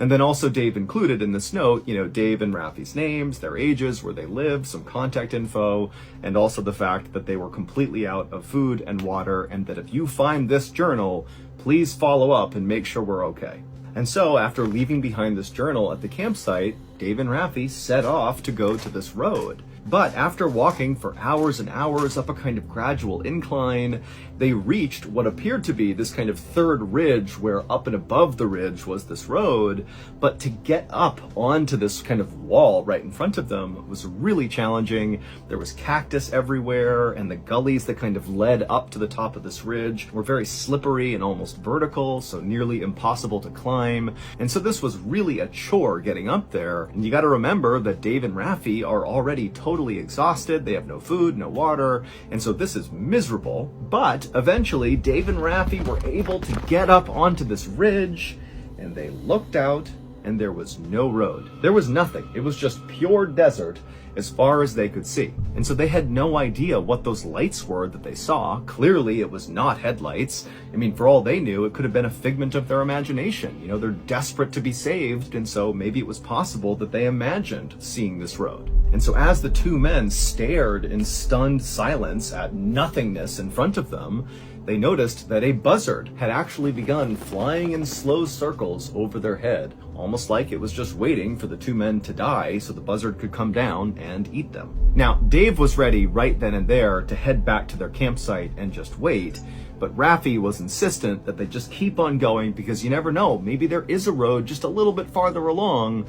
And then also Dave included in this note, Dave and Raffi's names, their ages, where they lived, some contact info, and also the fact that they were completely out of food and water, and that if you find this journal, please follow up and make sure we're okay. And so after leaving behind this journal at the campsite, Dave and Raffi set off to go to this road. But after walking for hours and hours up a kind of gradual incline, they reached what appeared to be this kind of third ridge, where up and above the ridge was this road. But to get up onto this kind of wall right in front of them was really challenging. There was cactus everywhere, and the gullies that kind of led up to the top of this ridge were very slippery and almost vertical, so nearly impossible to climb. And so this was really a chore getting up there. And you got to remember that Dave and Raffi are already totally exhausted. They have no food, no water, and so this is miserable. But eventually Dave and Raffi were able to get up onto this ridge, and they looked out, and there was no road. There was nothing. It was just pure desert as far as they could see. And so they had no idea what those lights were that they saw. Clearly it was not headlights. I mean, for all they knew, it could have been a figment of their imagination. They're desperate to be saved, and so maybe it was possible that they imagined seeing this road. And so as the two men stared in stunned silence at nothingness in front of them, they noticed that a buzzard had actually begun flying in slow circles over their head, almost like it was just waiting for the two men to die so the buzzard could come down and eat them. Now, Dave was ready right then and there to head back to their campsite and just wait, but Raffi was insistent that they just keep on going because you never know, maybe there is a road just a little bit farther along.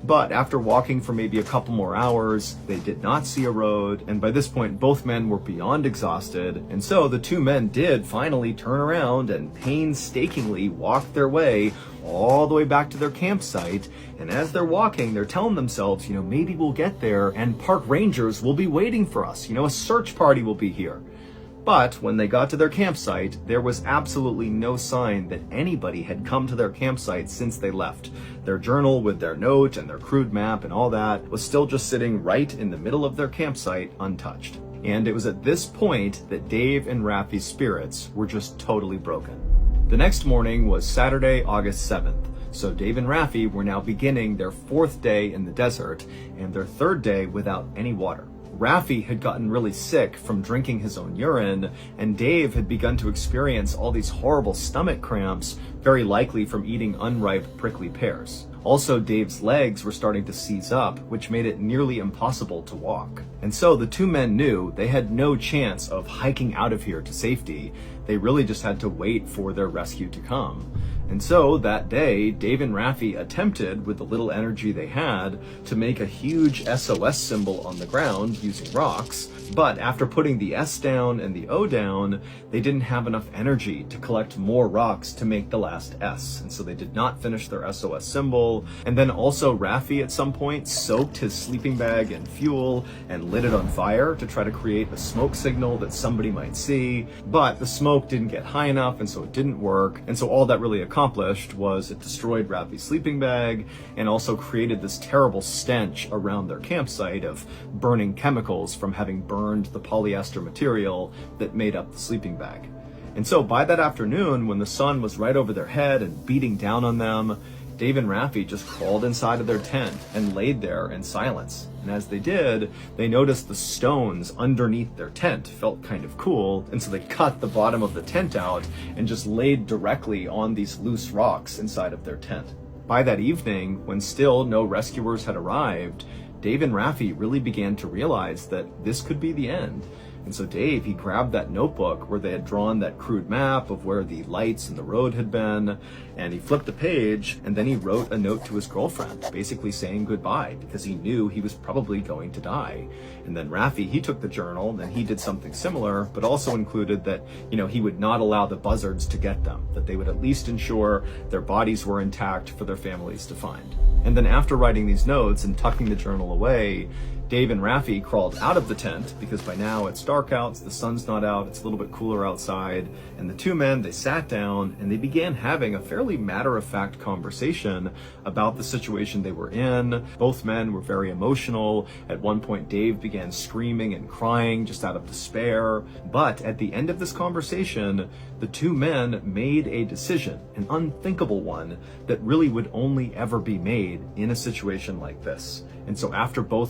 But after walking for maybe a couple more hours, they did not see a road, and by this point both men were beyond exhausted, and so the two men did finally turn around and painstakingly walk their way all the way back to their campsite. And as they're walking, they're telling themselves, maybe we'll get there and park rangers will be waiting for us, a search party will be here. But when they got to their campsite, there was absolutely no sign that anybody had come to their campsite since they left. Their journal with their note and their crude map and all that was still just sitting right in the middle of their campsite, untouched. And it was at this point that Dave and Raffi's spirits were just totally broken. The next morning was Saturday, August 7th. So Dave and Raffi were now beginning their fourth day in the desert and their third day without any water. Raffi had gotten really sick from drinking his own urine, and Dave had begun to experience all these horrible stomach cramps, very likely from eating unripe prickly pears. Also, Dave's legs were starting to seize up, which made it nearly impossible to walk. And so the two men knew they had no chance of hiking out of here to safety. They really just had to wait for their rescue to come. And so that day, Dave and Raffi attempted, with the little energy they had, to make a huge SOS symbol on the ground using rocks. But after putting the S down and the O down, they didn't have enough energy to collect more rocks to make the last S. And so they did not finish their SOS symbol. And then also Raffi at some point soaked his sleeping bag in fuel and lit it on fire to try to create a smoke signal that somebody might see. But the smoke didn't get high enough, and so it didn't work. And so all that really accomplished was it destroyed Raffi's sleeping bag and also created this terrible stench around their campsite of burning chemicals from having burned the polyester material that made up the sleeping bag. And so by that afternoon, when the sun was right over their head and beating down on them, Dave and Raffi just crawled inside of their tent and laid there in silence. And as they did, they noticed the stones underneath their tent felt kind of cool, and so they cut the bottom of the tent out and just laid directly on these loose rocks inside of their tent. By that evening, when still no rescuers had arrived, Dave and Raffi really began to realize that this could be the end. And so Dave, he grabbed that notebook where they had drawn that crude map of where the lights and the road had been, and he flipped the page, and then he wrote a note to his girlfriend, basically saying goodbye, because he knew he was probably going to die. And then Raffi, he took the journal, and he did something similar, but also included that, he would not allow the buzzards to get them, that they would at least ensure their bodies were intact for their families to find. And then after writing these notes and tucking the journal away, Dave and Raffi crawled out of the tent because by now it's dark out, the sun's not out, it's a little bit cooler outside, and the two men, they sat down and they began having a fairly matter-of-fact conversation about the situation they were in. Both men were very emotional. At one point, Dave began screaming and crying just out of despair. But at the end of this conversation, the two men made a decision, an unthinkable one, that really would only ever be made in a situation like this. And so after both